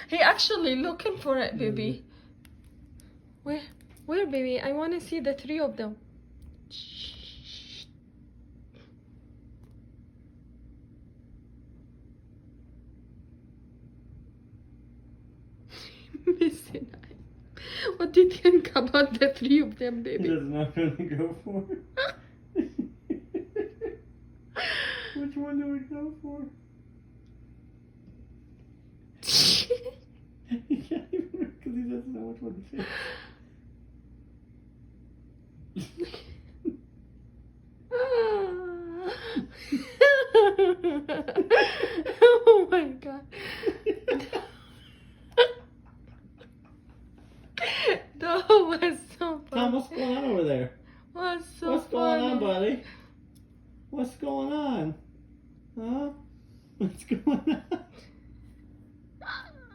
He actually looking for it, baby. Where? Where, baby? I want to see the three of them. Shh. Missing eye. What do you think about the three of them, He baby? doesn't know who to go for. Which one do we go for? He can't even because he doesn't know which one to pick. Oh my god. That was so funny. Tom, what's going on over there? Was so What's going on, funny. buddy? What's going on? Huh? What's going on?